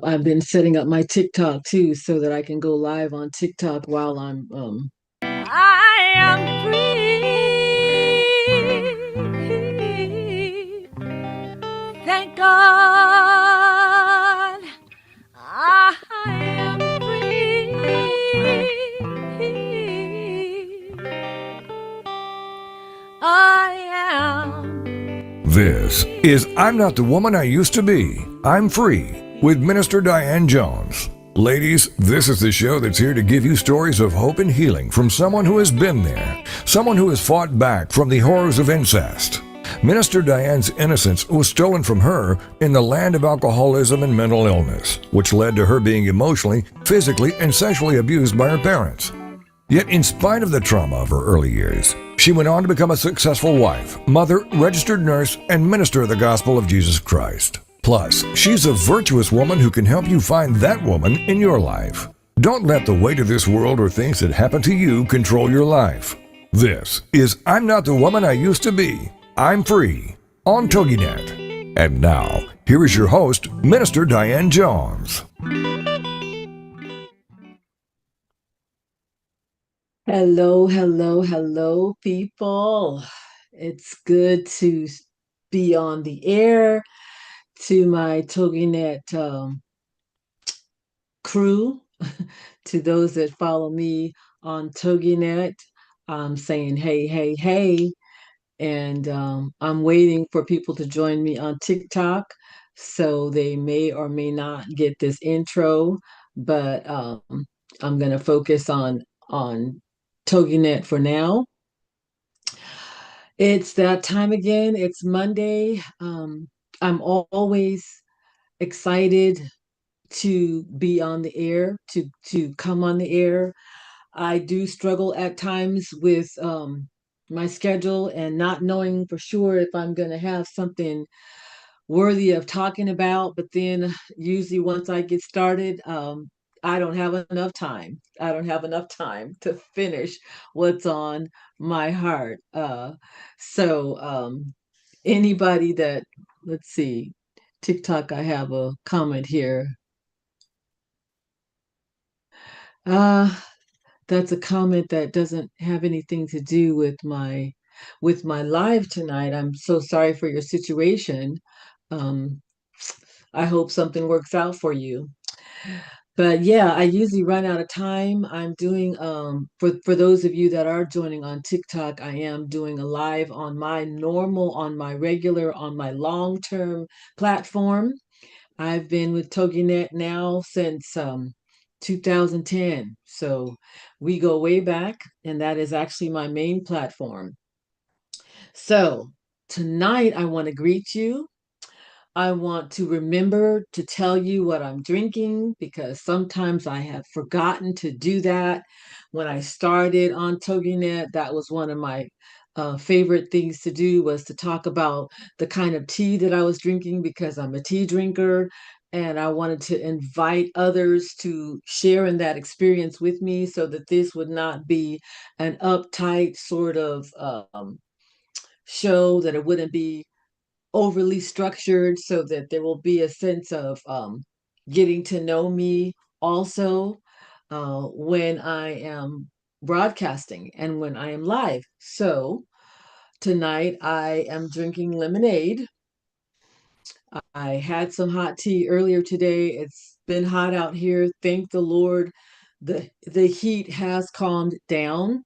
I've been setting up my TikTok too so that I can go live on TikTok while I'm I am free. Thank God I am free. I am This is I'm Not the Woman I Used to Be. I'm Free free. with Minister Diane Jones. Ladies, this is the show that's here to give you stories of hope and healing from someone who has been there, someone who has fought back from the horrors of incest. Minister Diane's innocence was stolen from her in the land of alcoholism and mental illness, which led to her being emotionally, physically, and sexually abused by her parents. Yet, in spite of the trauma of her early years, she went on to become a successful wife, mother, registered nurse, and minister of the gospel of Jesus Christ. Plus, she's a virtuous woman who can help you find that woman in your life. Don't let the weight of this world or things that happen to you control your life. This is I'm Not the Woman I Used to Be. I'm Free on TogiNet. And now, here is your host, Minister Diane Jones. Hello, hello, hello, people. It's good to be on the air to my TogiNet crew, to those that follow me on TogiNet. I'm saying hey, hey, hey. And I'm waiting for people to join me on TikTok. So they may or may not get this intro, but I'm going to focus on TogiNet for now. It's that time again. It's Monday. I'm always excited to be on the air, to come on the air. I do struggle at times with my schedule and not knowing for sure if I'm going to have something worthy of talking about. But then usually once I get started, I don't have enough time. I don't have enough time to finish what's on my heart. So anybody that, let's see, TikTok, I have a comment here. Uh, that's a comment that doesn't have anything to do with my live tonight. I'm so sorry for your situation. Um, I hope something works out for you. But yeah, I usually run out of time. I'm doing for those of you that are joining on TikTok, I am doing a live on my normal, on my regular, on my long-term platform. I've been with TogiNet now since 2010. So we go way back, and that is actually my main platform. So tonight I want to greet you. I want to remember to tell you what I'm drinking because sometimes I have forgotten to do that. When I started on TogiNet, that was one of my favorite things to do was to talk about the kind of tea that I was drinking because I'm a tea drinker and I wanted to invite others to share in that experience with me so that this would not be an uptight sort of show, that it wouldn't be overly structured so that there will be a sense of getting to know me also when I am broadcasting and when I am live. So tonight I am drinking lemonade. I had some hot tea earlier today. It's been hot out here. Thank the Lord. The heat has calmed down.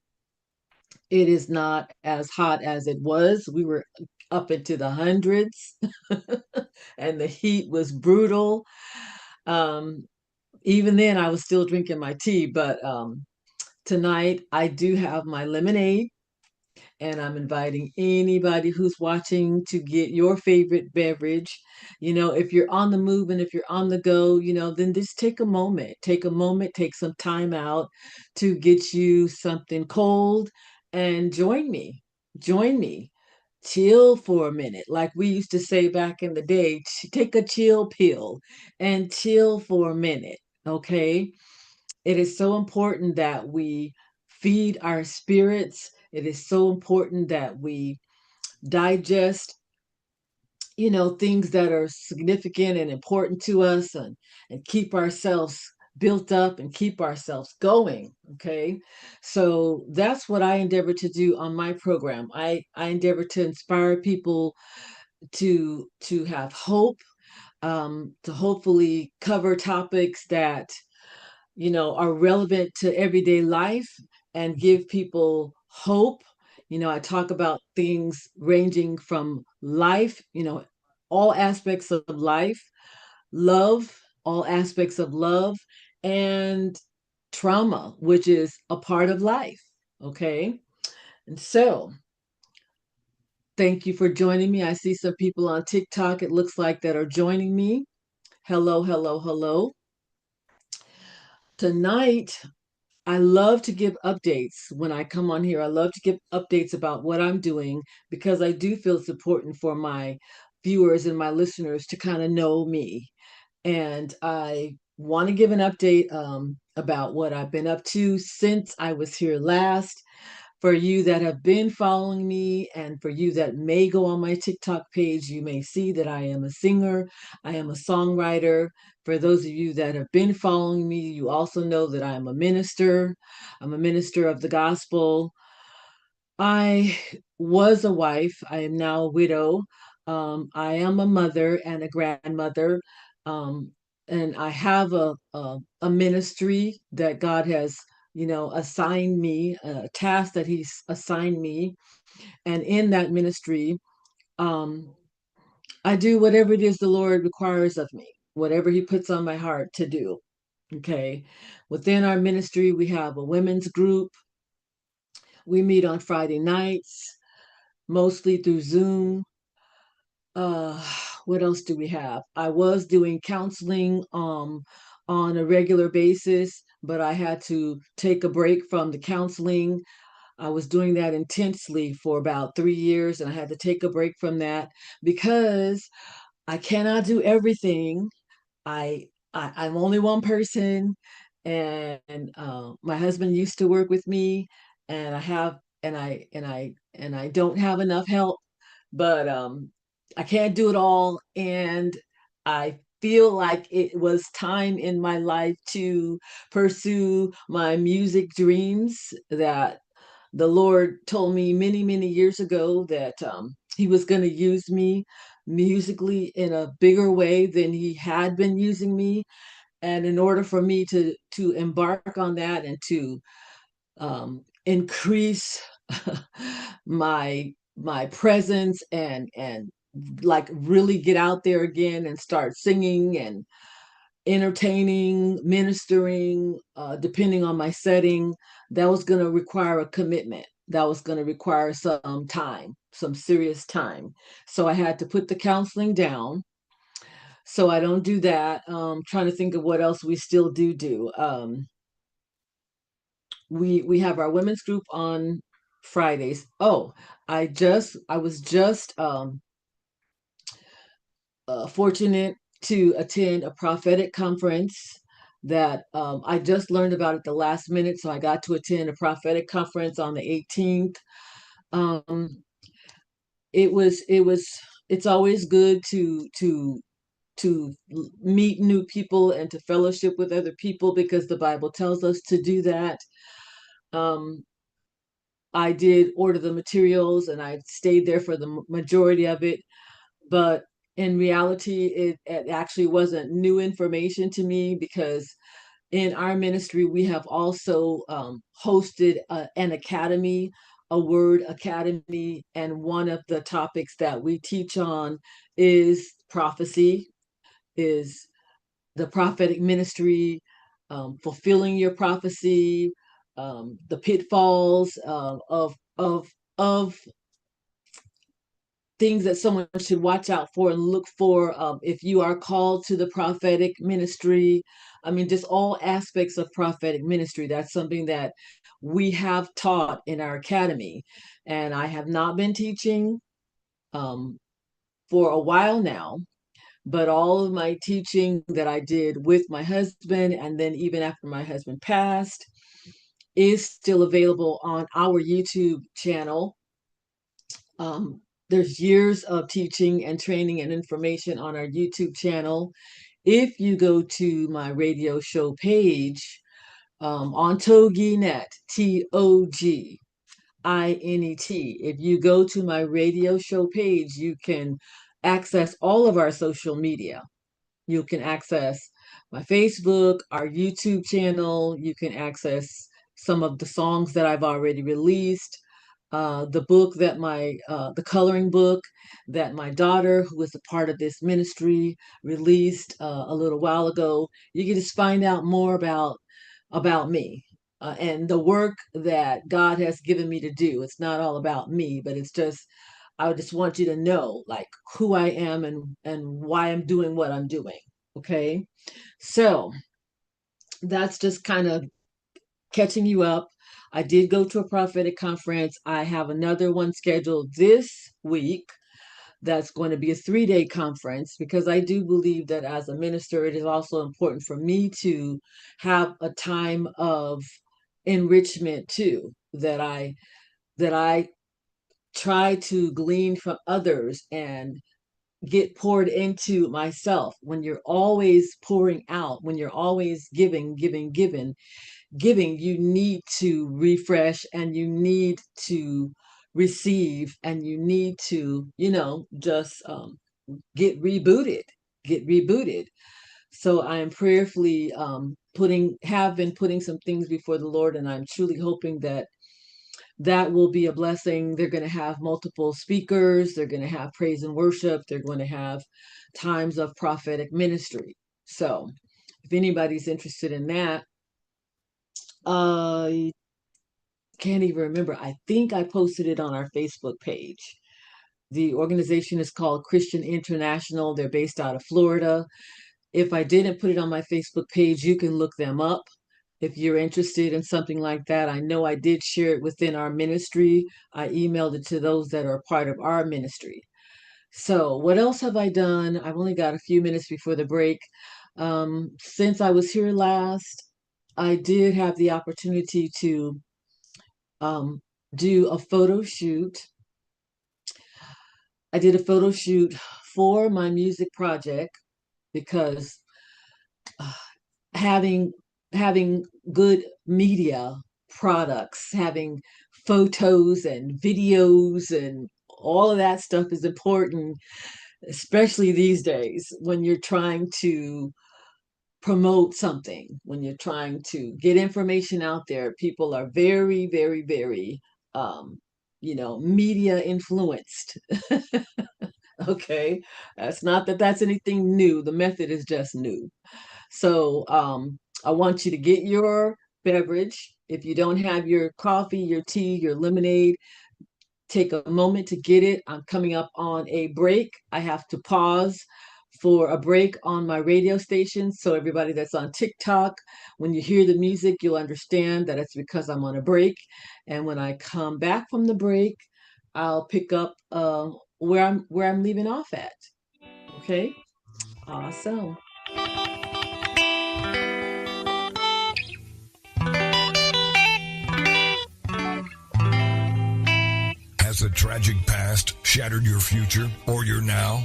It is not as hot as it was. We were up into the hundreds and the heat was brutal. Um, Even then, I was still drinking my tea, but tonight I do have my lemonade, and I'm inviting anybody who's watching to get your favorite beverage. You know, if you're on the move and if you're on the go, then just take a moment, take some time out to get you something cold and join me. Join me. Chill for a minute. Like we used to say back in the day, take a chill pill and chill for a minute. Okay. It is so important that we feed our spirits. It is so important that we digest things that are significant and important to us, and keep ourselves built up and keep ourselves going. Okay. So that's what I endeavor to do on my program. I endeavor to inspire people to have hope, to hopefully cover topics that are relevant to everyday life and give people hope. I talk about things ranging from life, all aspects of life, love, all aspects of love, and trauma, which is a part of life. Okay. And so, thank you for joining me. I see some people on TikTok, it looks like, that are joining me. Hello, hello, hello. Tonight, I love to give updates when I come on here. I love to give updates about what I'm doing because I do feel it's important for my viewers and my listeners to kind of know me. And I want to give an update about what I've been up to since I was here last. For you that have been following me, and for you that may go on my TikTok page, you may see that I am a singer, I am a songwriter. For those of you that have been following me, you also know that I am a minister. I'm a minister of the gospel. I was a wife. I am now a widow. I am a mother and a grandmother. Um, and I have a ministry that God has, assigned me, a task that He's assigned me. And in that ministry, um, I do whatever it is the Lord requires of me, whatever He puts on my heart to do. Okay. Within our ministry, we have a women's group. We meet on Friday nights, mostly through Zoom. Uh, what else do we have? I was doing counseling on a regular basis, but I had to take a break from the counseling. I was doing that intensely for about 3 years, and I had to take a break from that because I cannot do everything. I'm only one person, and my husband used to work with me, and I have and I don't have enough help, but I can't do it all, and I feel like it was time in my life to pursue my music dreams that the Lord told me many, many years ago that He was going to use me musically in a bigger way than He had been using me. And in order for me to embark on that and to increase my presence and like really get out there again and start singing and entertaining, ministering, depending on my setting, that was going to require a commitment. That was going to require some time, some serious time. So I had to put the counseling down. So I don't do that. Trying to think of what else we still do. We have our women's group on Fridays. Oh, I was just fortunate to attend a prophetic conference that I just learned about at the last minute. So I got to attend a prophetic conference on the 18th. Um, it's always good to meet new people and to fellowship with other people because the Bible tells us to do that. Um, I did order the materials and I stayed there for the majority of it, but in reality, it actually wasn't new information to me because in our ministry, we have also hosted an academy, a word academy, and one of the topics that we teach on is prophecy, is the prophetic ministry, fulfilling your prophecy, the pitfalls of things that someone should watch out for and look for if you are called to the prophetic ministry. I mean, just all aspects of prophetic ministry. That's something that we have taught in our academy. And I have not been teaching um, for a while now, but all of my teaching that I did with my husband, and then even after my husband passed, is still available on our YouTube channel. Um, there's years of teaching and training and information on our YouTube channel. If you go to my radio show page on TogiNet, TogiNet, if you go to my radio show page, you can access all of our social media. You can access my Facebook, our YouTube channel. You can access some of the songs that I've already released. The book that the coloring book that my daughter, who is a part of this ministry, released a little while ago. You can just find out more about me and the work that God has given me to do. It's not all about me, but it's just, I just want you to know like who I am and why I'm doing what I'm doing. Okay. So that's just kind of catching you up. I did go to a prophetic conference. I have another one scheduled this week. That's going to be a 3-day conference, because I do believe that as a minister, it is also important for me to have a time of enrichment too, that I try to glean from others and get poured into myself. When you're always pouring out, when you're always giving, you need to refresh, and you need to receive, and you need to, just get rebooted. So I am prayerfully have been putting some things before the Lord, and I'm truly hoping that will be a blessing. They're going to have multiple speakers. They're going to have praise and worship. They're going to have times of prophetic ministry. So if anybody's interested in that, I can't even remember. I think I posted it on our Facebook page. The organization is called Christian International. They're based out of Florida. If I didn't put it on my Facebook page, you can look them up if you're interested in something like that. I know I did share it within our ministry. I emailed it to those that are part of our ministry. So what else have I done? I've only got a few minutes before the break. Since I was here last, I did have the opportunity to do a photo shoot. I did a photo shoot for my music project, because having good media products, having photos and videos and all of that stuff is important, especially these days when you're trying to promote something, when you're trying to get information out there. People are very, very, very, media influenced. Okay. That's not that that's anything new. The method is just new. So I want you to get your beverage. If you don't have your coffee, your tea, your lemonade, take a moment to get it. I'm coming up on a break. I have to pause for a break on my radio station. So everybody that's on TikTok, when you hear the music, you'll understand that it's because I'm on a break. And when I come back from the break, I'll pick up where I'm leaving off at. Okay? Awesome. Has a tragic past shattered your future or your now?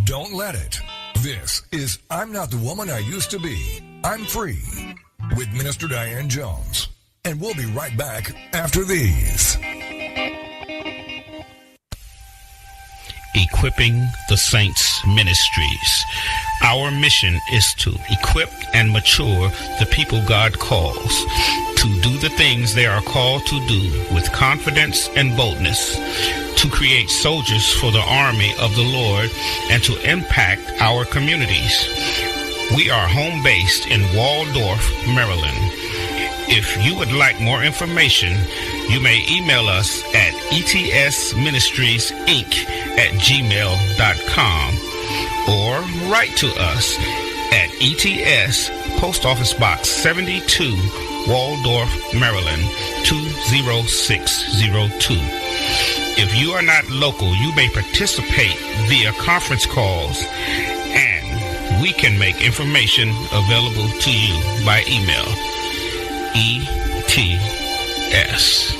Don't let it. This is I'm Not the Woman I Used to Be. I'm Free with Minister Diane Jones. And we'll be right back after these. Equipping the Saints Ministries. Our mission is to equip and mature the people God calls to do the things they are called to do with confidence and boldness, to create soldiers for the army of the Lord, and to impact our communities. We are home based in Waldorf, Maryland. If you would like more information, you may email us at etsministriesinc@gmail.com or write to us at ETS Post Office Box 72, Waldorf, Maryland 20602. If you are not local, you may participate via conference calls, and we can make information available to you by email. ETS.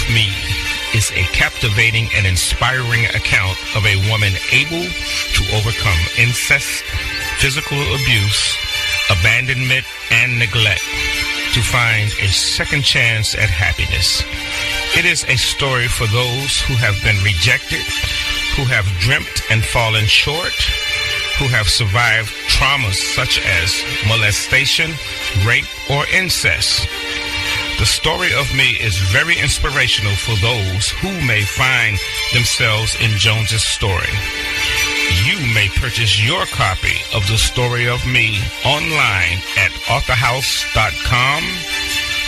Me is a captivating and inspiring account of a woman able to overcome incest, physical abuse, abandonment, and neglect to find a second chance at happiness. It is a story for those who have been rejected, who have dreamt and fallen short, who have survived traumas such as molestation, rape, or incest. The story of Me is very inspirational for those who may find themselves in Jones's story. You may purchase your copy of The Story of Me online at authorhouse.com,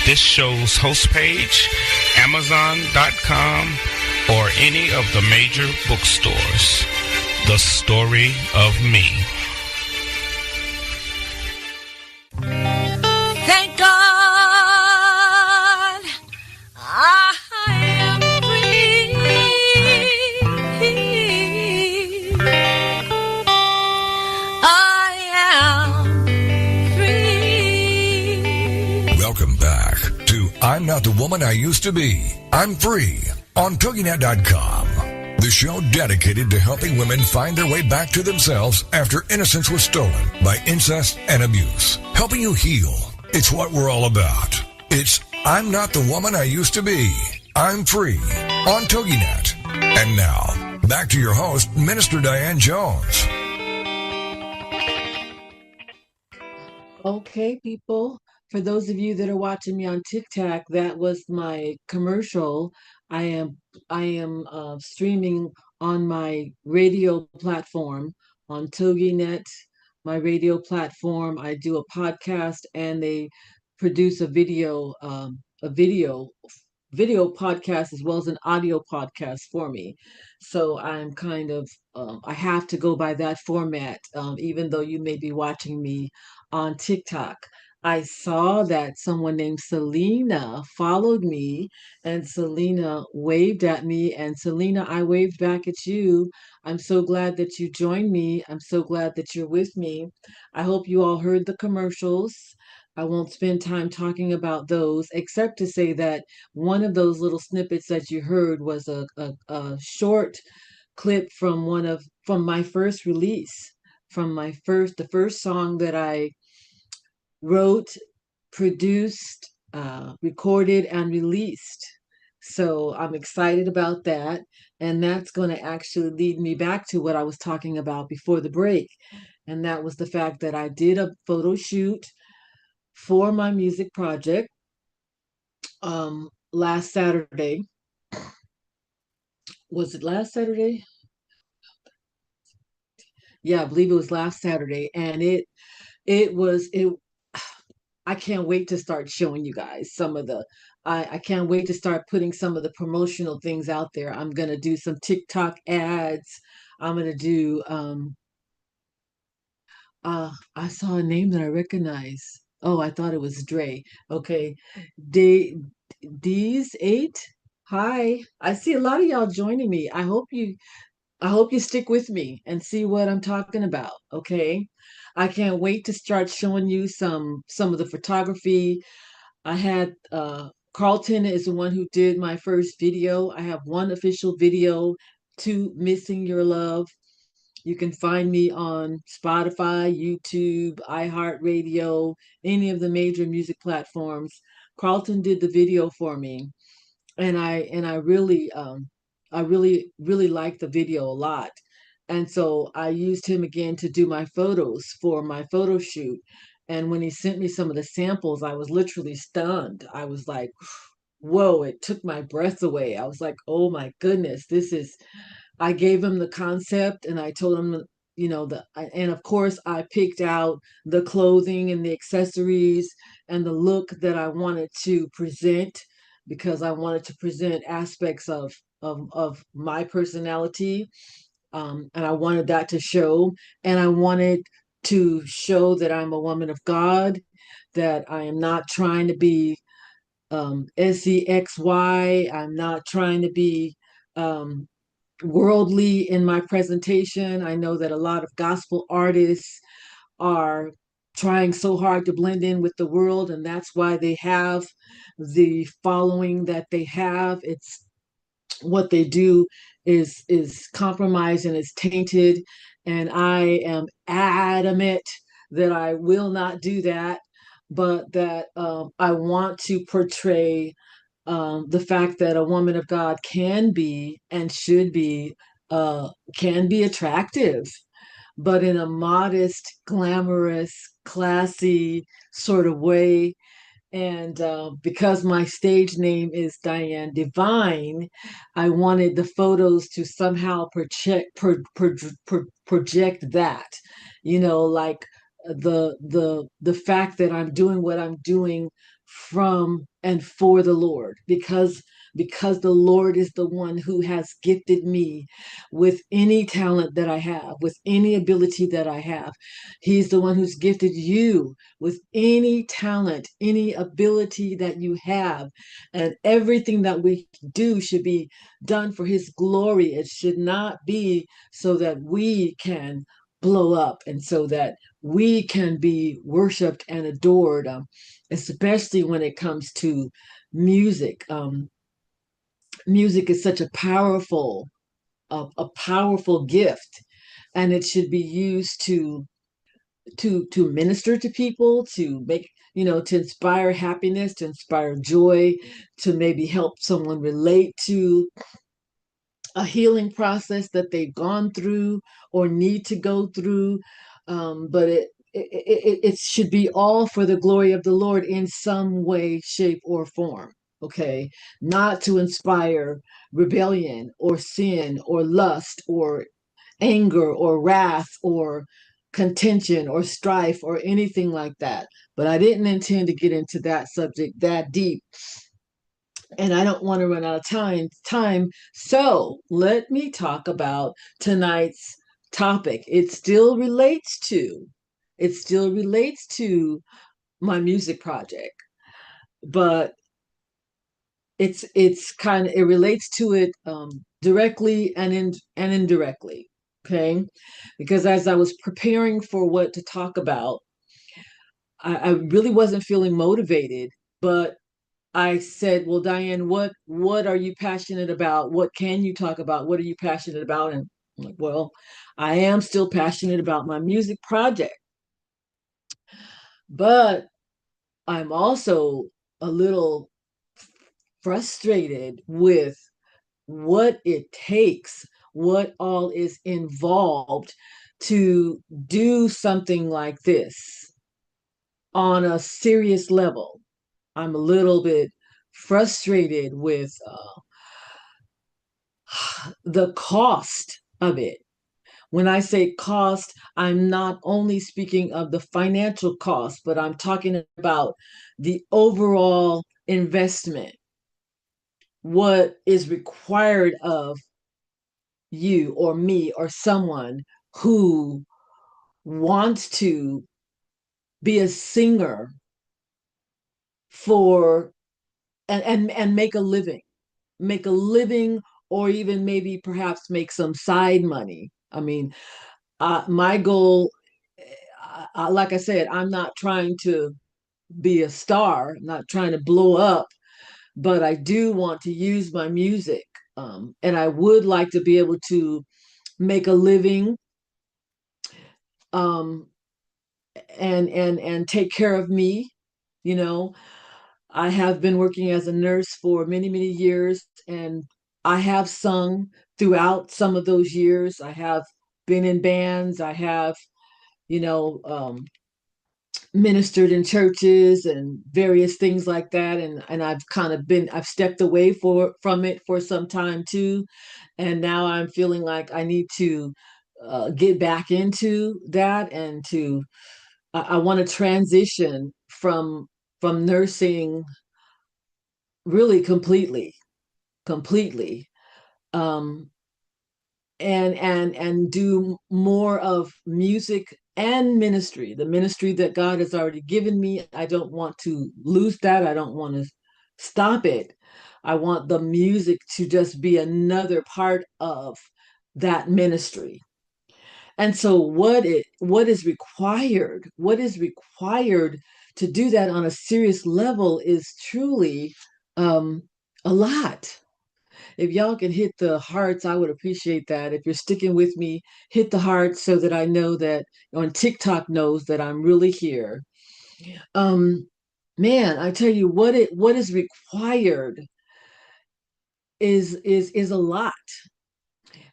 this show's host page, amazon.com, or any of the major bookstores. The Story of Me. Thank God I am free. I am free. Welcome back to I'm Not the Woman I Used to Be. I'm Free on TogiNet.com. The show dedicated to helping women find their way back to themselves after innocence was stolen by incest and abuse. Helping you heal. It's what we're all about. It's I'm Not the Woman I Used to Be. I'm Free on TogiNet. And now, back to your host, Minister Diane Jones. Okay, people. For those of you that are watching me on TikTok, that was my commercial. I am streaming on my radio platform on TogiNet, my radio platform. I do a podcast and they produce a video podcast as well as an audio podcast for me. So I'm kind of I have to go by that format, even though you may be watching me on TikTok. I saw that someone named Selena followed me, and Selena waved at me, and Selena, I waved back at you. I'm so glad that you joined me. I'm so glad that you're with me. I hope you all heard the commercials. I won't spend time talking about those, except to say that one of those little snippets that you heard was a short clip from from my first release, from the first song that I wrote, produced, recorded, and released. So I'm excited about that. And that's going to actually lead me back to what I was talking about before the break. And that was the fact that I did a photo shoot for my music project last Saturday. Was it last Saturday? Yeah, I believe it was last Saturday. And it I can't wait to start showing you guys some of I can't wait to start putting some of the promotional things out there. I'm gonna do some TikTok ads. I'm gonna do I saw a name that I recognize. Oh, I thought it was Dre. Okay. D D's eight. Hi. I see a lot of y'all joining me. I hope you stick with me and see what I'm talking about, okay? I can't wait to start showing you some of the photography. I had Carlton is the one who did my first video. I have one official video, to Missing Your Love. You can find me on Spotify, YouTube, iHeartRadio, any of the major music platforms. Carlton did the video for me, and I really liked the video a lot. And so I used him again to do my photos for my photo shoot. And when he sent me some of the samples, I was literally stunned. I was like, whoa, it took my breath away. I was like, oh my goodness, I gave him the concept and I told him, and of course I picked out the clothing and the accessories and the look that I wanted to present, because I wanted to present aspects of my personality. And I wanted that to show, and I wanted to show that I'm a woman of God, that I am not trying to be SEXY. I'm not trying to be um, worldly in my presentation. I know that a lot of gospel artists are trying so hard to blend in with the world, and that's why they have the following that they have. It's what they do is compromised and is tainted, and I am adamant that I will not do that, but that I want to portray the fact that a woman of God can be and should be can be attractive, but in a modest, glamorous, classy sort of way. And because my stage name is Diane Divine, I wanted the photos to somehow project that, like the fact that I'm doing what I'm doing from and for the Lord, because the Lord is the one who has gifted me with any talent that I have, with any ability that I have. He's the one who's gifted you with any talent, any ability that you have. And everything that we do should be done for His glory. It should not be so that we can blow up and so that we can be worshiped and adored, especially when it comes to music. Music is such a powerful gift, and it should be used to minister to people, to make, to inspire happiness, to inspire joy, to maybe help someone relate to a healing process that they've gone through or need to go through. But it should be all for the glory of the Lord in some way, shape, or form. Okay, not to inspire rebellion or sin or lust or anger or wrath or contention or strife or anything like that. But I didn't intend to get into that subject that deep, and I don't want to run out of time. So let me talk about tonight's topic. It still relates to my music project, but it relates to it directly and indirectly. Okay, because as I was preparing for what to talk about, I really wasn't feeling motivated, but I said, "Well, Diane, what are you passionate about? What can you talk about? What are you passionate about?" And I'm like, "Well, I am still passionate about my music project, but I'm also a little frustrated with what it takes, what all is involved to do something like this on a serious level." I'm a little bit frustrated with the cost of it. When I say cost, I'm not only speaking of the financial cost, but I'm talking about the overall investment, what is required of you or me or someone who wants to be a singer for and make a living, or even maybe perhaps make some side money. I mean, my goal, like I said, I'm not trying to be a star, I'm not trying to blow up, but I do want to use my music. And I would like to be able to make a living, um, and take care of me. You know, I have been working as a nurse for many, many years, and I have sung throughout some of those years. I have been in bands. I have, you know, ministered in churches and various things like that. And I've stepped away from it for some time too. And now I'm feeling like I need to get back into that, and I want to transition from nursing really completely, um, and do more of music and ministry, the ministry that God has already given me. I don't want to lose that. I don't want to stop it. I want the music to just be another part of that ministry. And so what is required to do that on a serious level is truly um, a lot. If y'all can hit the hearts, I would appreciate that. If you're sticking with me, hit the hearts so that I know that on TikTok knows that I'm really here. Um, Man, I tell you what is required is a lot.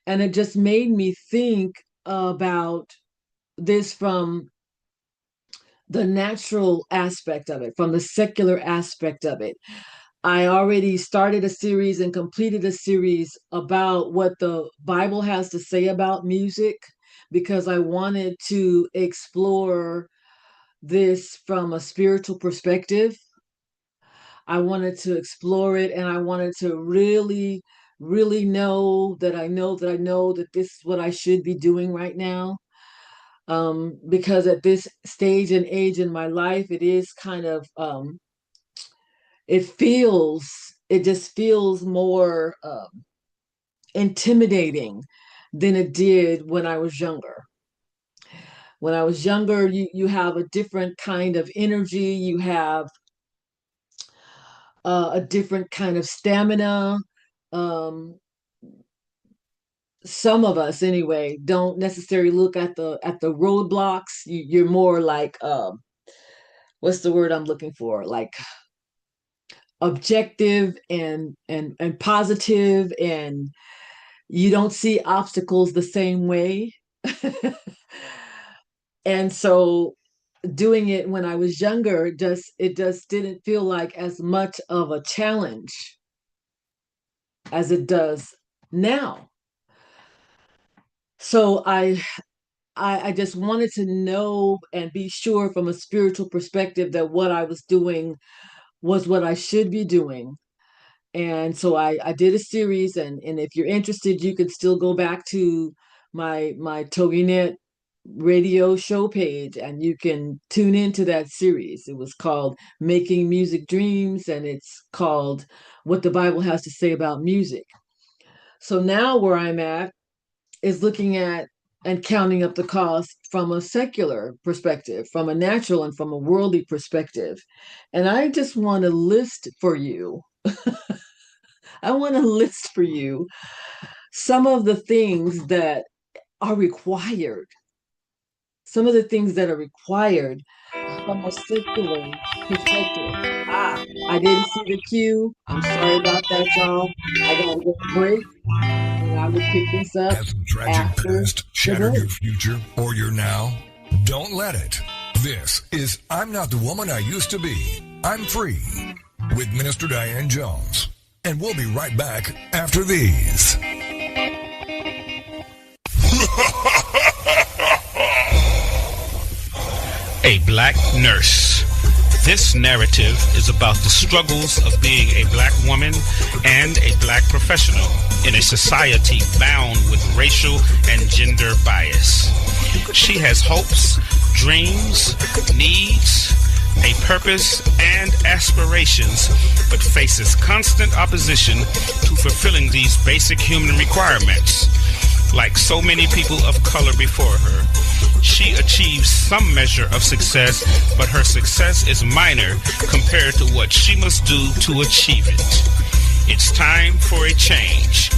And it just made me think about this from the natural aspect of it, from the secular aspect of it. I already started a series and completed a series about what the Bible has to say about music because I wanted to explore this from a spiritual perspective. I wanted to explore it and I wanted to really know that this is what I should be doing right now. Because at this stage and age in my life, it is kind of it feels it just feels more intimidating than it did when I was younger. When I was younger, you have a different kind of energy, you have a different kind of stamina. Um, some of us, anyway, don't necessarily look at the roadblocks. You're more like what's the word I'm looking for? Like objective and positive, and you don't see obstacles the same way. And so doing it when I was younger just didn't feel like as much of a challenge as it does now. So I just wanted to know and be sure from a spiritual perspective that what I was doing was what I should be doing. And so I did a series, and if you're interested, you can still go back to my TogiNet radio show page and you can tune into that series. It was called Making Music Dreams, and it's called What the Bible Has to Say About Music. So now where I'm at is looking at and counting up the cost from a secular perspective, from a natural and from a worldly perspective. And I just want to list for you, I want to list for you some of the things that are required, some of the things that are required from a secular perspective. I didn't see the cue. I'm sorry about that, y'all. I gotta go to break, and I will pick this up Has a tragic after past the shattered break. your future or your now? Don't let it. This is I'm Not the Woman I Used to Be. I'm Free with Minister Diane Jones. And we'll be right back after these. A black nurse. This narrative is about the struggles of being a black woman and a black professional in a society bound with racial and gender bias. She has hopes, dreams, needs, a purpose, and aspirations, but faces constant opposition to fulfilling these basic human requirements. Like so many people of color before her, she achieves some measure of success, but her success is minor compared to what she must do to achieve it. It's time for a change.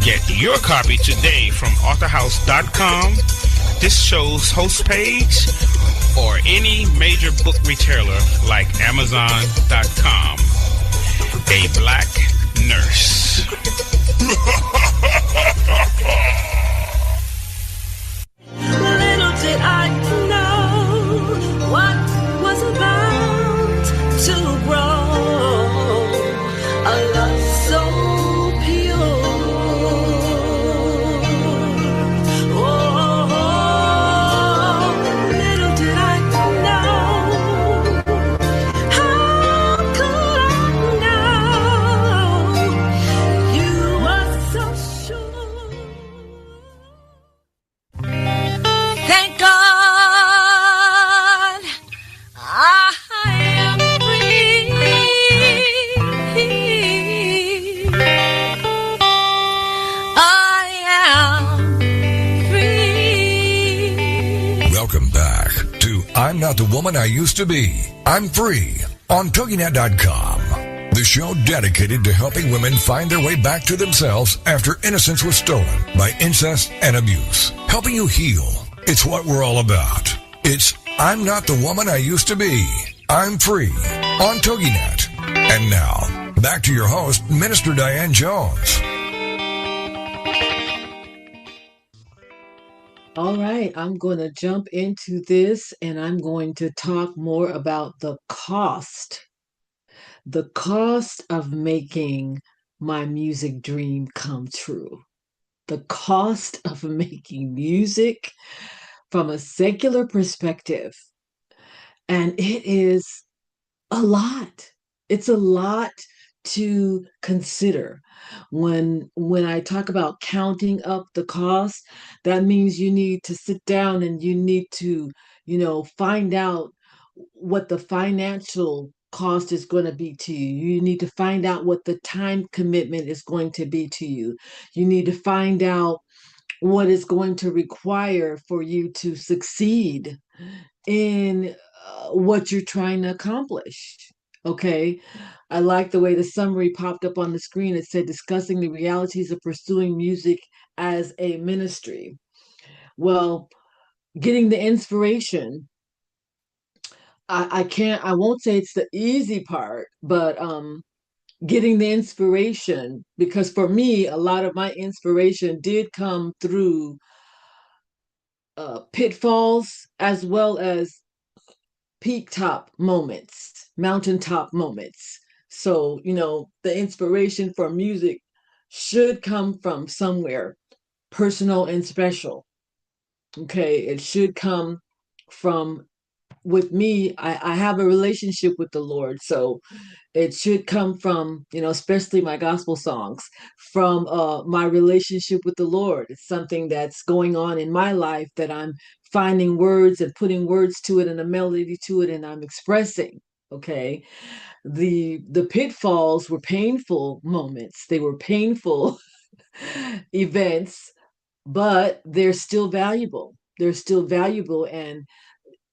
Get your copy today from authorhouse.com, this show's host page, or any major book retailer like Amazon.com. A black nurse. Little did I know what was about to grow. A love so pure. Oh, little did I know. How could I know you were so Not the Woman I Used to Be. I'm Free on TogiNet.com. The show dedicated to helping women find their way back to themselves after innocence was stolen by incest and abuse. Helping you heal. It's what we're all about. It's I'm Not the Woman I Used to Be. I'm Free on TogiNet. And now, back to your host, Minister Diane Jones. All right, I'm going to jump into this and I'm going to talk more about the cost of making my music dream come true. The cost of making music from a secular perspective. And it is a lot. It's a lot to consider. When I talk about counting up the cost, that means you need to sit down and you need to, find out what the financial cost is going to be to you. You need to find out what the time commitment is going to be to you. You need to find out what is going to require for you to succeed in what you're trying to accomplish. Okay. I like the way the summary popped up on the screen. It said discussing the realities of pursuing music as a ministry. Well, getting the inspiration, I won't say it's the easy part, but getting the inspiration, because for me, a lot of my inspiration did come through pitfalls as well as peak top moments, mountaintop moments. So, the inspiration for music should come from somewhere personal and special. Okay. It should come from, with me, I have a relationship with the Lord. So it should come from, especially my gospel songs, from my relationship with the Lord. It's something that's going on in my life that I'm finding words and putting words to it and a melody to it, and I'm expressing. Okay. The pitfalls were painful moments. They were painful events, but they're still valuable. They're still valuable. And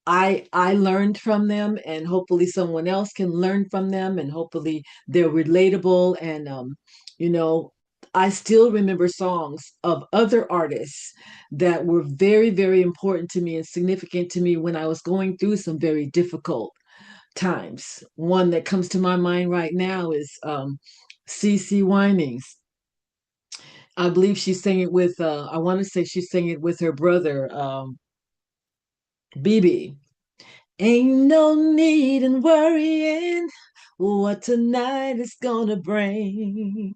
I learned from them, and hopefully someone else can learn from them, and hopefully they're relatable. And you know, I still remember songs of other artists that were very, very important to me and significant to me when I was going through some very difficult times. One that comes to my mind right now is CC Winings. I believe she sang it with I want to say she sang it with her brother BB. Ain't no need in worrying what tonight is gonna bring.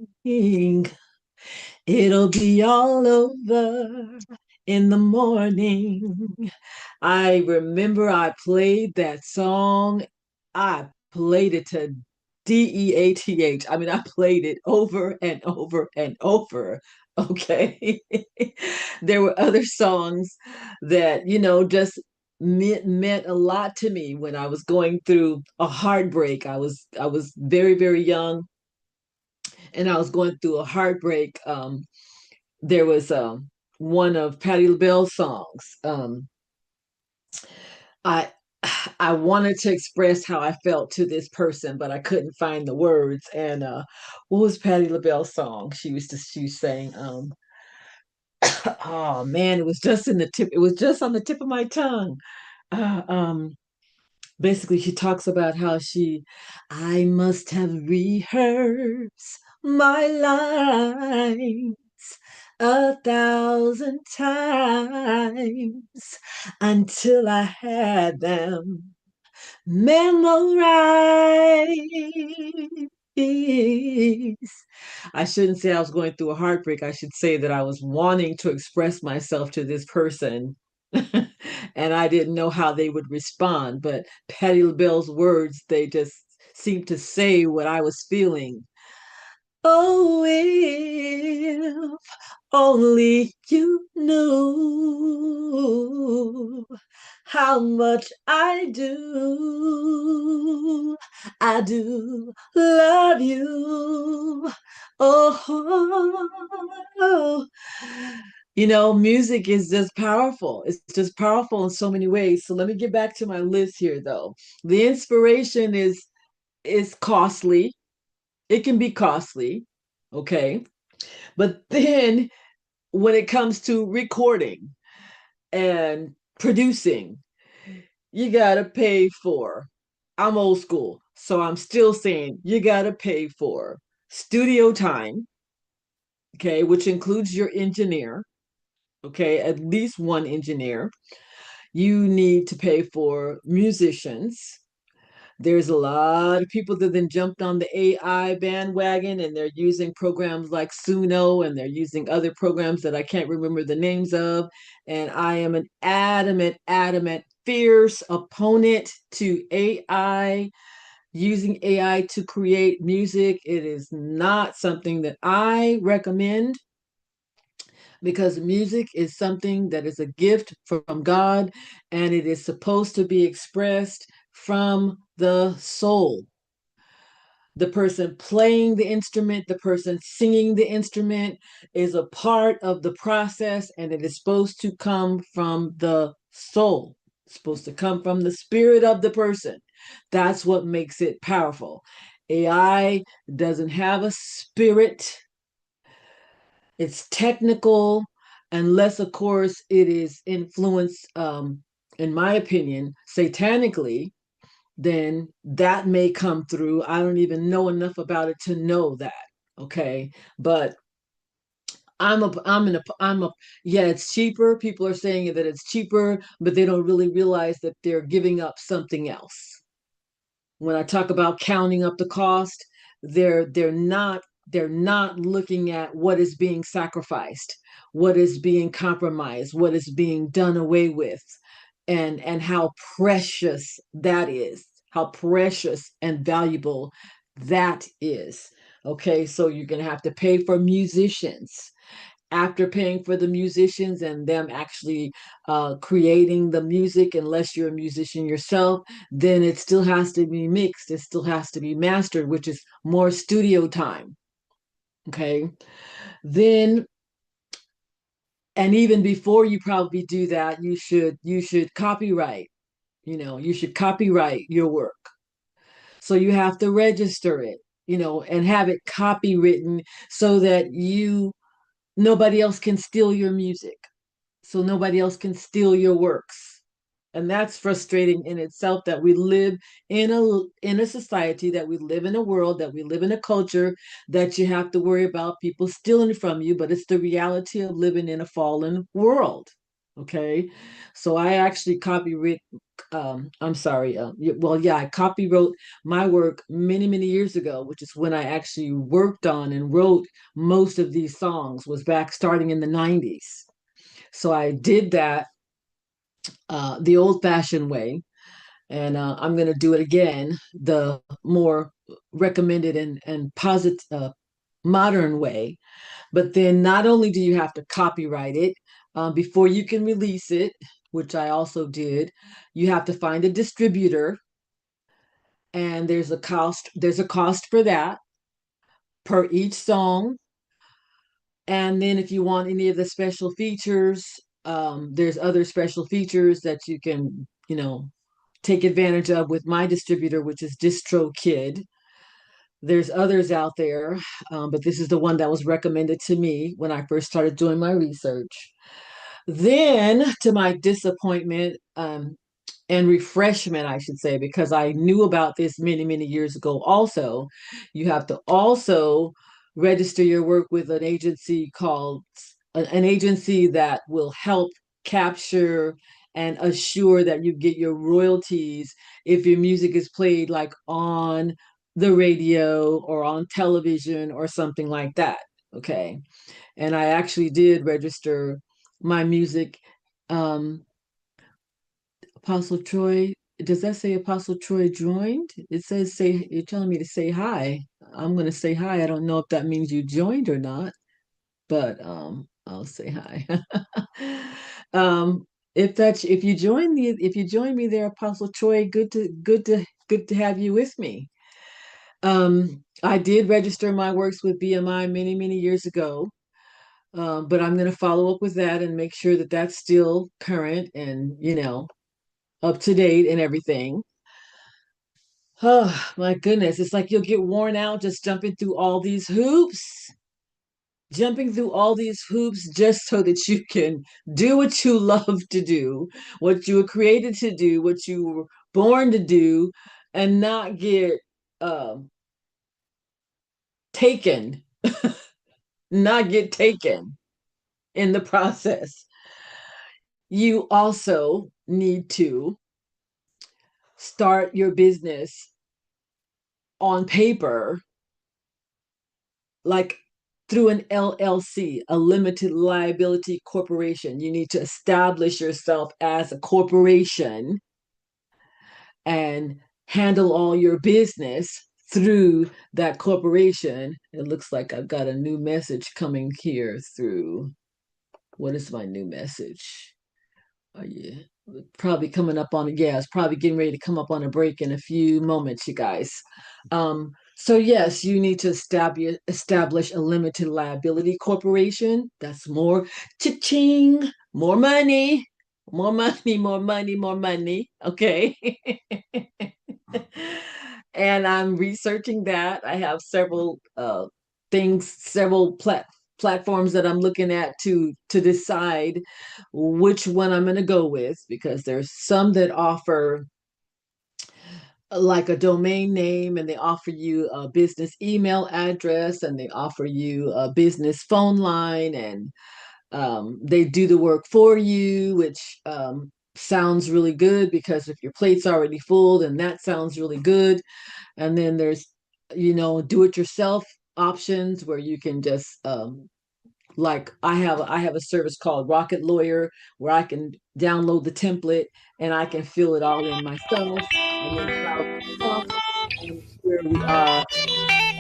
It'll be all over in the morning. I remember I played that song. I played it to DEATH. I mean, I played it over and over and over. Okay. There were other songs that, just meant a lot to me when I was going through a heartbreak. I was very, very young, and I was going through a heartbreak. There was one of Patti LaBelle's songs. I I wanted to express how I felt to this person, but I couldn't find the words. And what was Patti LaBelle's song? She sang. Oh man, it was just in the tip. It was just on the tip of my tongue. Uh, um, Basically, she talks about how I must have rehearsed my lines 1,000 times until I had them memorized. I shouldn't say I was going through a heartbreak. I should say that I was wanting to express myself to this person. And I didn't know how they would respond. But Patti LaBelle's words, they just seemed to say what I was feeling. Oh, if only you knew how much I do love you. Oh, Music is just powerful. It's just powerful in so many ways. So let me get back to my list here though. The inspiration is costly. It can be costly, okay? But then when it comes to recording and producing, you got to pay for. I'm old school, so I'm still saying you got to pay for studio time, okay, which includes your engineer, okay, at least one engineer. You need to pay for musicians. There's a lot of people that then jumped on the AI bandwagon and they're using programs like Suno and they're using other programs that I can't remember the names of. And I am an adamant, fierce opponent to AI, using AI to create music. It is not something that I recommend because music is something that is a gift from God and it is supposed to be expressed from the soul. The person playing the instrument, the person singing the instrument is a part of the process and it is supposed to come from the soul. It's supposed to come from the spirit of the person. That's what makes it powerful. AI doesn't have a spirit, it's technical, unless, of course, it is influenced, in my opinion, satanically, then that may come through. I don't even know enough about it to know that. Okay. But yeah, it's cheaper. People are saying that it's cheaper, but they don't really realize that they're giving up something else. When I talk about counting up the cost, they're not looking at what is being sacrificed, what is being compromised, what is being done away with, and how precious that is, how precious and valuable that is. Okay, so you're going to have to pay for musicians. After paying for the musicians and them actually creating the music, unless you're a musician yourself, then it still has to be mixed. It still has to be mastered, which is more studio time. Okay. Then, and even before you probably do that, you should copyright. You should copyright your work. So you have to register it, and have it copywritten so that nobody else can steal your music, so nobody else can steal your works. And that's frustrating in itself, that we live in a society, that we live in a world, that we live in a culture that you have to worry about people stealing from you, but it's the reality of living in a fallen world. Okay. So I actually copyright I'm sorry, well, yeah, I copywrote my work many, many years ago, which is when I actually worked on and wrote most of these songs, was back starting in the 90s. So I did that the old fashioned way, and I'm going to do it again the more recommended and positive, modern way. But then not only do you have to copyright it before you can release it, which I also did, you have to find a distributor, and there's a cost for that per each song. And then if you want any of the special features, there's other special features that you can, take advantage of with my distributor, which is DistroKid. There's others out there, but this is the one that was recommended to me when I first started doing my research. Then, to my disappointment, and refreshment, I should say, because I knew about this many, many years ago, also, you have to also register your work with an agency that will help capture and assure that you get your royalties if your music is played like on the radio or on television or something like that. Okay. And I actually did register my music. Um, Apostle Troy, does that say Apostle Troy joined? It says you're telling me to say hi. I'm going to say hi. I don't know if that means you joined or not, but I'll say hi. um, if you join me there, Apostle Troy, good to have you with me. I did register my works with BMI many, many years ago. But I'm going to follow up with that and make sure that that's still current and, up to date and everything. Oh, my goodness. It's like you'll get worn out just jumping through all these hoops just so that you can do what you love to do, what you were created to do, what you were born to do, and not get um taken, not get taken in the process. You also need to start your business on paper, like through an LLC, a limited liability corporation. You need to establish yourself as a corporation and handle all your business through that corporation. It looks like I've got a new message coming here through. What is my new message? Are you probably coming up on it? Yeah, it's probably getting ready to come up on a break in a few moments, you guys. So yes, you need to establish a limited liability corporation. That's more cha-ching, more money, more money, more money, more money. Okay. And I'm researching that. I have several several platforms that I'm looking at to decide which one I'm going to go with, because there's some that offer like a domain name, and they offer you a business email address, and they offer you a business phone line, and they do the work for you, which sounds really good, because if your plate's already full, then that sounds really good. And then there's, do it yourself options where you can just like I have a service called Rocket Lawyer, where I can download the template and I can fill it all in myself and then file it off. And here we are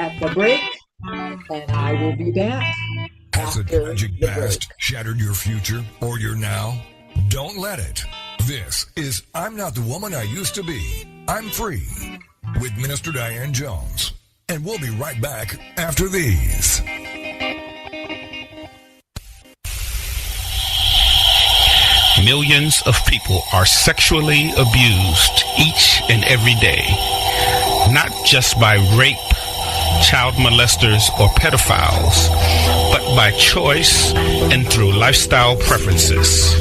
at the break, and I will be back Has the after tragic the break. past shattered your future or your now? Don't let it. This is I'm Not the Woman I Used to Be. I'm Free with Minister Diane Jones. And we'll be right back after these. Millions of people are sexually abused each and every day, not just by rape, child molesters, or pedophiles, but by choice and through lifestyle preferences.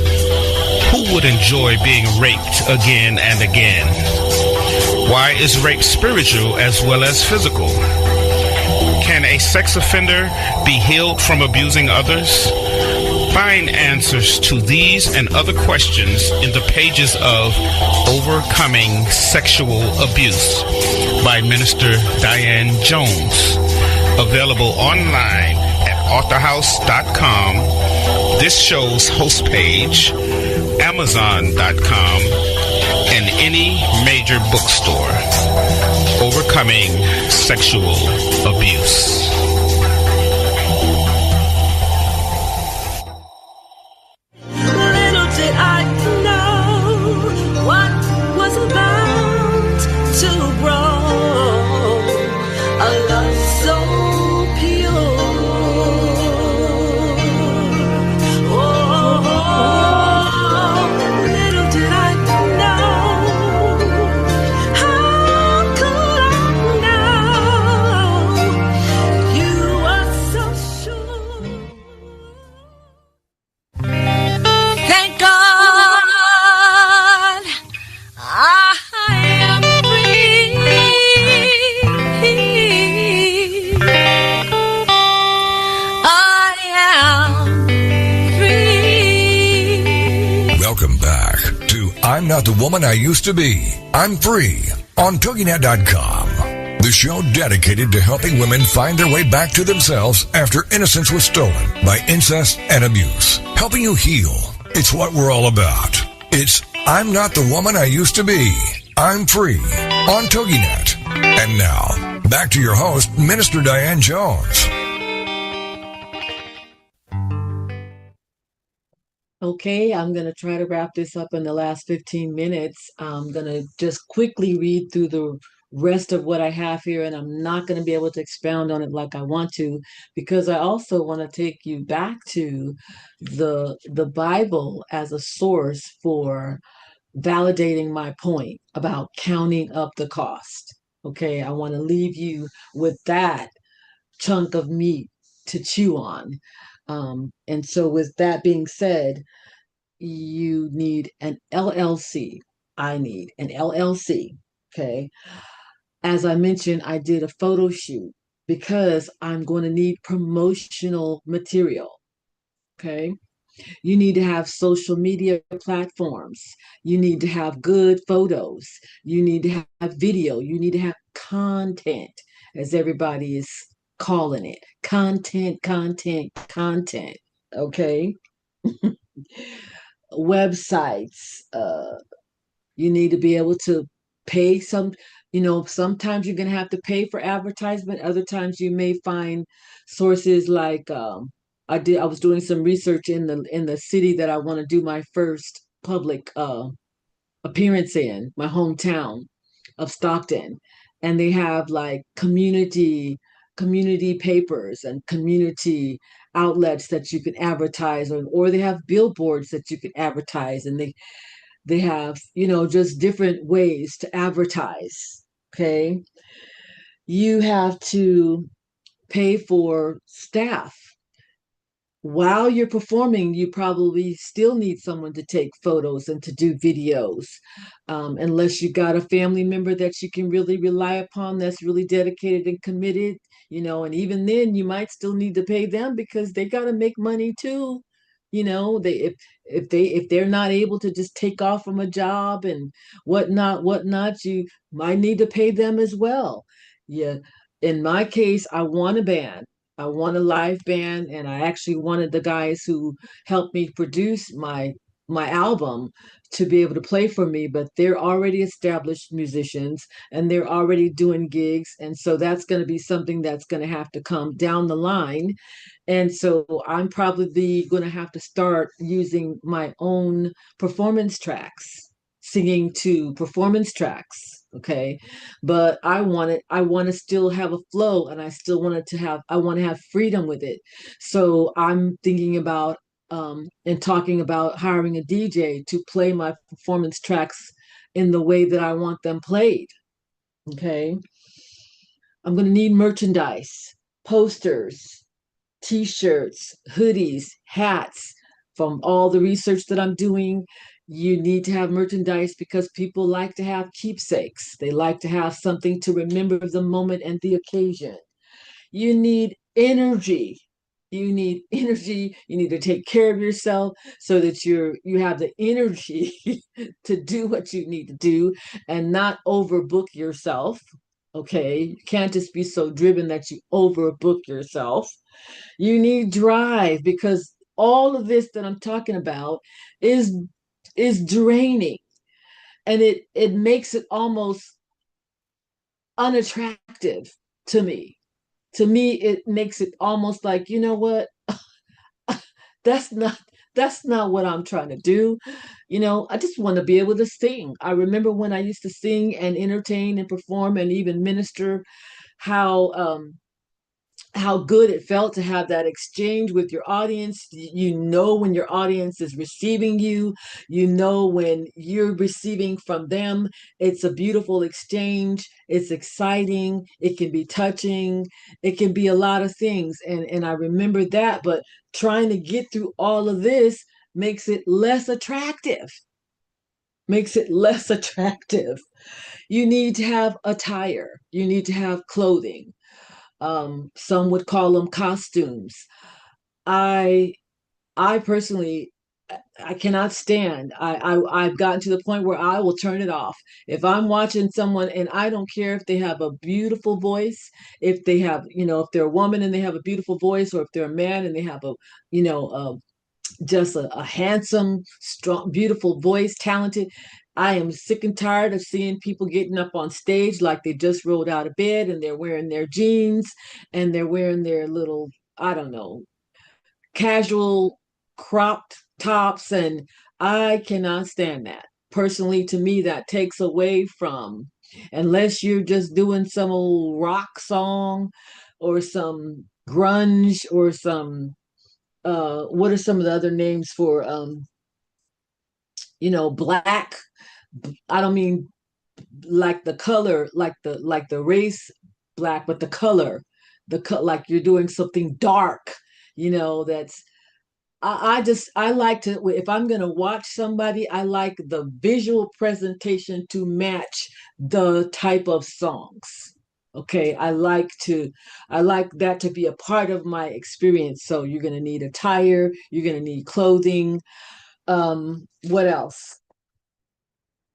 Who would enjoy being raped again and again? Why is rape spiritual as well as physical? Can a sex offender be healed from abusing others? Find answers to these and other questions in the pages of Overcoming Sexual Abuse by Minister Diane Jones. Available online at authorhouse.com, this show's host page, amazon.com, and any major bookstore. Overcoming Sexual Abuse. Little did I know what was about to grow. A love so pure. Oh, little did I know. How could I know? You are so sure. Thank God I am free. I am free. Welcome back to I'm Not the Woman I Used to Be. I'm Free on TogiNet.com. The show dedicated to helping women find their way back to themselves after innocence was stolen by incest and abuse. Helping you heal. It's what we're all about. It's I'm Not the Woman I Used to Be. I'm Free on TogiNet. And now, back to your host, Minister Diane Jones. Okay, I'm going to try to wrap this up in the last 15 minutes. I'm going to just quickly read through the rest of what I have here, and I'm not going to be able to expound on it like I want to, because I also want to take you back to the Bible as a source for validating my point about counting up the cost. Okay, I want to leave you with that chunk of meat to chew on. And so, with that being said, you need an LLC. I need an LLC. Okay. As I mentioned, I did a photo shoot because I'm going to need promotional material. Okay. You need to have social media platforms. You need to have good photos. You need to have video. You need to have content, as everybody is calling it. Content, content, content. Okay. Websites. You need to be able to pay sometimes you're going to have to pay for advertisement. Other times you may find sources like I was doing some research in the city that I want to do my first public appearance in, my hometown of Stockton. And they have like community papers and community outlets that you can advertise, or they have billboards that you can advertise, and they have, just different ways to advertise. Okay. You have to pay for staff. While you're performing, you probably still need someone to take photos and to do videos, unless you got a family member that you can really rely upon that's really dedicated and committed, and even then you might still need to pay them because they got to make money too. They if they're not able to just take off from a job and whatnot, you might need to pay them as well. Yeah. In my case, I want a band. I want a live band, and I actually wanted the guys who helped me produce my album to be able to play for me, but they're already established musicians and they're already doing gigs, and so that's going to be something that's going to have to come down the line. And so I'm probably going to have to start using my own performance tracks, singing to performance tracks. Okay. But I want to still have a flow, and I want to have freedom with it. So I'm thinking about and talking about hiring a DJ to play my performance tracks in the way that I want them played. Okay. I'm going to need merchandise, posters, t-shirts, hoodies, hats. From all the research that I'm doing, you need to have merchandise because people like to have keepsakes. They like to have something to remember the moment and the occasion. You need energy. You need energy. You need to take care of yourself so that you have the energy to do what you need to do and not overbook yourself. Okay, you can't just be so driven that you overbook yourself. You need drive because all of this that I'm talking about is is draining, and it makes it almost unattractive to me. To me, it makes it almost like, you know what? That's not that's not what I'm trying to do. I just want to be able to sing. I remember when I used to sing and entertain and perform and even minister, how how good it felt to have that exchange with your audience. You know when your audience is receiving you, you know when you're receiving from them. It's a beautiful exchange. It's exciting. It can be touching. It can be a lot of things. And I remember that, but trying to get through all of this makes it less attractive. Makes it less attractive. You need to have attire. You need to have clothing. Some would call them costumes. I I personally I cannot stand. I've gotten to the point where I will turn it off. If I'm watching someone and I don't care if they have a beautiful voice, if they have, if they're a woman and they have a beautiful voice, or if they're a man and they have just a handsome, strong, beautiful voice, talented. I am sick and tired of seeing people getting up on stage like they just rolled out of bed and they're wearing their jeans and they're wearing their little, I don't know, casual cropped tops. And I cannot stand that. Personally, to me, that takes away from unless you're just doing some old rock song or some grunge or some what are some of the other names for black. I don't mean like the color, like the race black, but the color, like you're doing something dark, that's I like to, if I'm going to watch somebody, I like the visual presentation to match the type of songs. Okay, I like that to be a part of my experience. So you're going to need attire, you're going to need clothing. What else?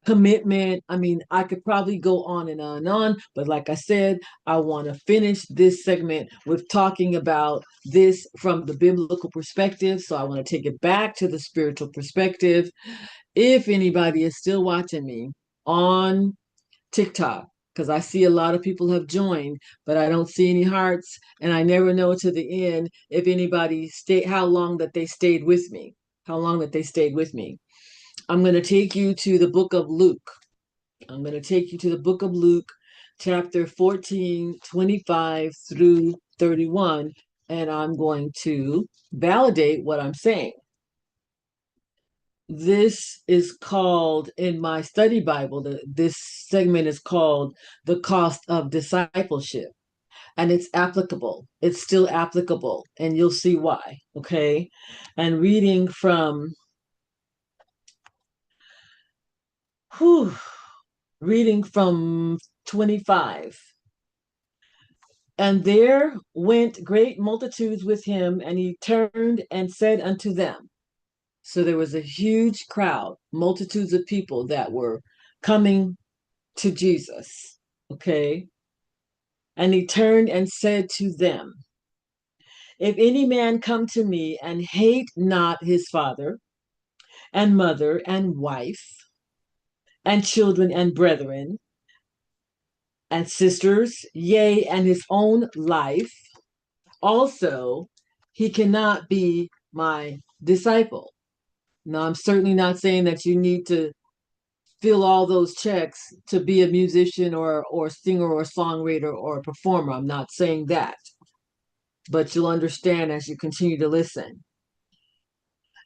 Commitment. I mean, I could probably go on and on, but like I said, I want to finish this segment with talking about this from the biblical perspective. So I want to take it back to the spiritual perspective. If anybody is still watching me on TikTok, because I see a lot of people have joined, but I don't see any hearts, and I never know to the end if anybody stayed, how long that they stayed with me, how long that they stayed with me. I'm going to take you to the book of Luke. I'm going to take you to the book of Luke, chapter 14, 25 through 31, and I'm going to validate what I'm saying. This is called, in my study Bible, this segment is called The Cost of Discipleship, and it's applicable. It's still applicable, and you'll see why, okay? And whew, reading from 25. And there went great multitudes with him, and he turned and said unto them. So there was a huge crowd, multitudes of people that were coming to Jesus. Okay. And he turned and said to them, if any man come to me and hate not his father and mother and wife and children and brethren and sisters, yea, and his own life, also he cannot be my disciple. Now, I'm certainly not saying that you need to fill all those checks to be a musician or singer or songwriter or a performer. I'm not saying that, but you'll understand as you continue to listen.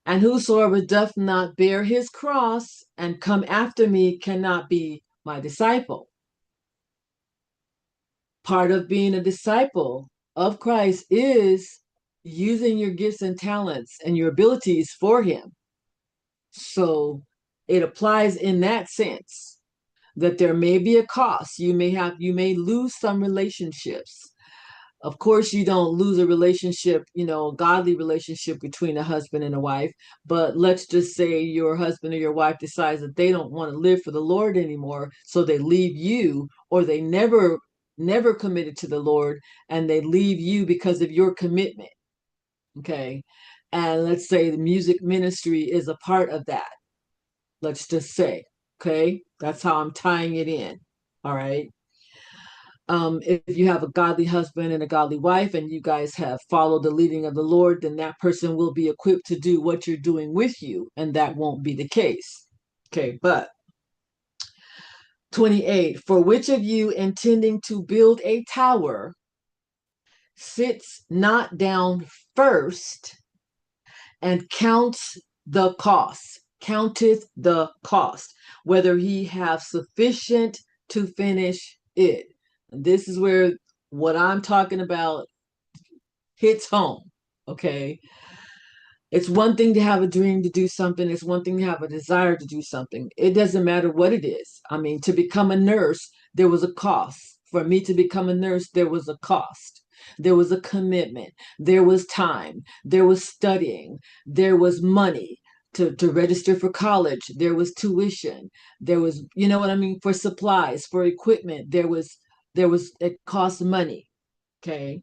And whosoever doth not bear his cross and come after me cannot be my disciple. Part of being a disciple of Christ is using your gifts and talents and your abilities for him. So it applies in that sense that there may be a cost. You may lose some relationships. Of course, you don't lose a relationship, a godly relationship between a husband and a wife. But let's just say your husband or your wife decides that they don't want to live for the Lord anymore. So they leave you, or they never committed to the Lord, and they leave you because of your commitment. Okay. And let's say the music ministry is a part of that. Let's just say, okay, that's how I'm tying it in. All right. If you have a godly husband and a godly wife, and you guys have followed the leading of the Lord, then that person will be equipped to do what you're doing with you, and that won't be the case. Okay, but 28, for which of you intending to build a tower sits not down first and counteth the cost, whether he have sufficient to finish it. This is where what I'm talking about hits home. Okay. It's one thing to have a dream to do something. It's one thing to have a desire to do something. It doesn't matter what it is. I mean, to become a nurse, there was a cost. For me to become a nurse, there was a cost. There was a commitment. There was time. There was studying. There was money to register for college. There was tuition. There was, you know what I mean, for supplies, for equipment. It cost money. Okay.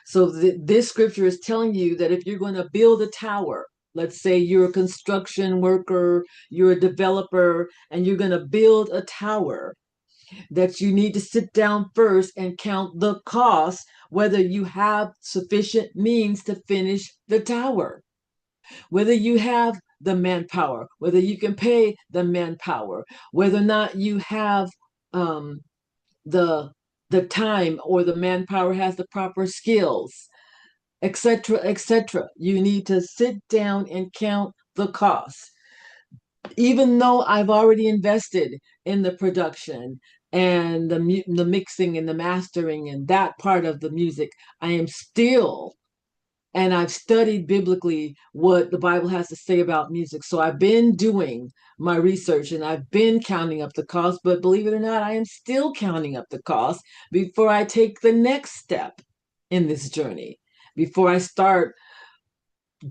So this scripture is telling you that if you're going to build a tower, let's say you're a construction worker, you're a developer, and you're going to build a tower, that you need to sit down first and count the cost, whether you have sufficient means to finish the tower, whether you have the manpower, whether you can pay the manpower, whether or not you have um, the the time or the manpower has the proper skills, etc., etc. You need to sit down and count the costs. Even though I've already invested in the production and the mixing and the mastering and that part of the music, I am still, and I've studied biblically what the Bible has to say about music. So I've been doing my research and I've been counting up the cost, but believe it or not, I am still counting up the cost before I take the next step in this journey, before I start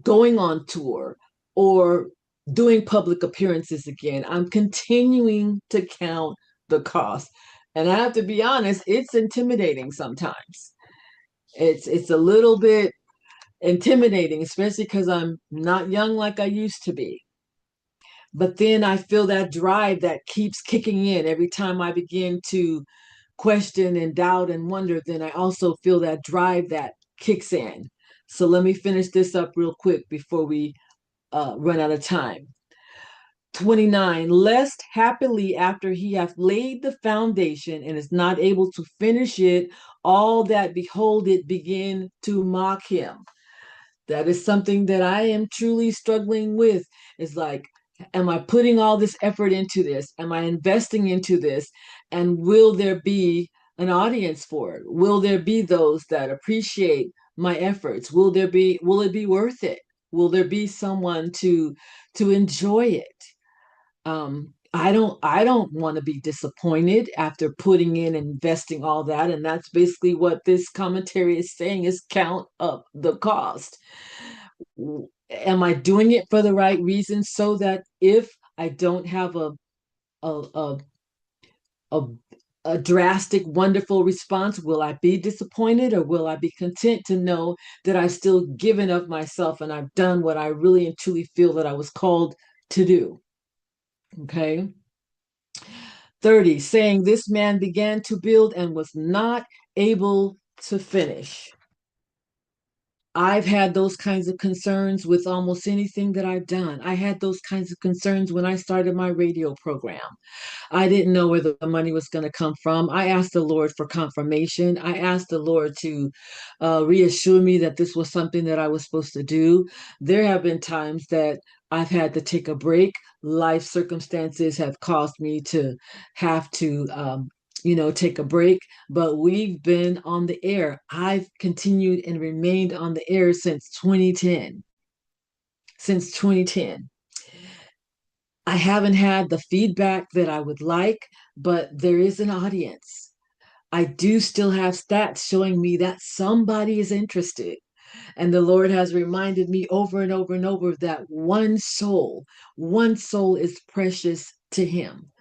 going on tour or doing public appearances again. I'm continuing to count the cost. And I have to be honest, it's intimidating sometimes. It's a little bit intimidating, especially because I'm not young like I used to be. But then I feel that drive that keeps kicking in every time I begin to question and doubt and wonder. Then I also feel that drive that kicks in. So let me finish this up real quick before we run out of time. 29, lest happily after he hath laid the foundation and is not able to finish it, all that behold it begin to mock him. That is something that I am truly struggling with. Is like, am I putting all this effort into this? Am I investing into this? And will there be an audience for it? Will there be those that appreciate my efforts? Will it be worth it? Will there be someone to enjoy it? I don't want to be disappointed after putting in and investing all that. And that's basically what this commentary is saying, is count up the cost. Am I doing it for the right reasons, so that if I don't have a a a, a drastic, wonderful response, will I be disappointed, or will I be content to know that I've still given of myself and I've done what I really and truly feel that I was called to do? Okay. 30, saying this man began to build and was not able to finish. I've had those kinds of concerns with almost anything that I've done. I had those kinds of concerns when I started my radio program. I didn't know where the money was going to come from. I asked the Lord for confirmation. I asked the Lord to reassure me that this was something that I was supposed to do. There have been times that I've had to take a break. Life circumstances have caused me to have to take a break, but we've been on the air. I've continued and remained on the air since 2010. Since 2010. I haven't had the feedback that I would like, but there is an audience. I do still have stats showing me that somebody is interested. And the Lord has reminded me over and over and over that one soul is precious to Him.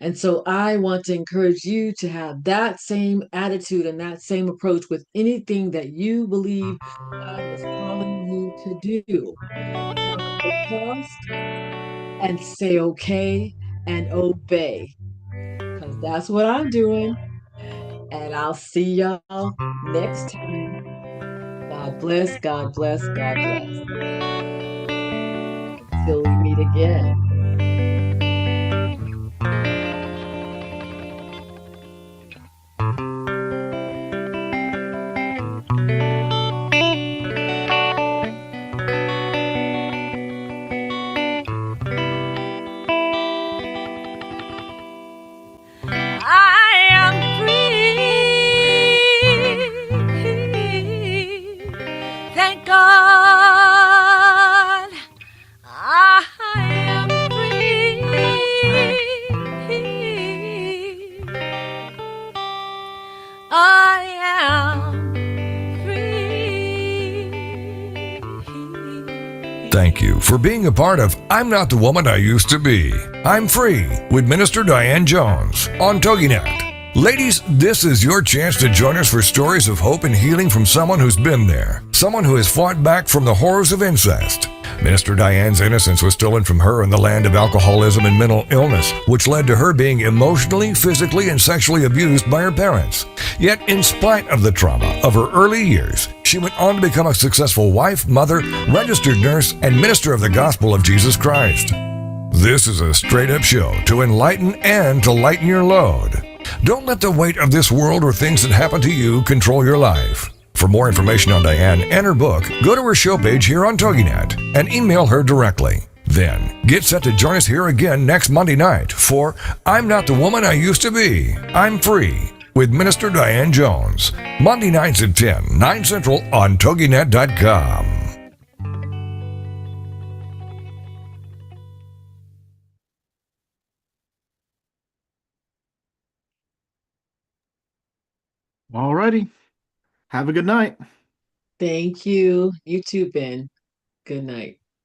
And so I want to encourage you to have that same attitude and that same approach with anything that you believe God is calling you to do. Count the cost and say okay and obey, because that's what I'm doing. And I'll see y'all next time. God bless, God bless, God bless. Till we meet again. I am free. Thank God. I am free. I am free. Thank you for being a part of I'm Not the Woman I Used to Be. I'm Free with Minister Diane Jones on TogiNet. Ladies, this is your chance to join us for stories of hope and healing from someone who's been there, someone who has fought back from the horrors of incest. Minister Diane's innocence was stolen from her in the land of alcoholism and mental illness, which led to her being emotionally, physically, and sexually abused by her parents. Yet, in spite of the trauma of her early years, she went on to become a successful wife, mother, registered nurse, and minister of the gospel of Jesus Christ. This is a straight-up show to enlighten and to lighten your load. Don't let the weight of this world or things that happen to you control your life. For more information on Diane and her book, go to her show page here on TogiNet and email her directly. Then, get set to join us here again next Monday night for I'm Not the Woman I Used to Be, I'm Free with Minister Diane Jones. Monday nights at 10, 9 Central on TogiNet.com. All righty. Have a good night. Thank you. You too, Ben. Good night.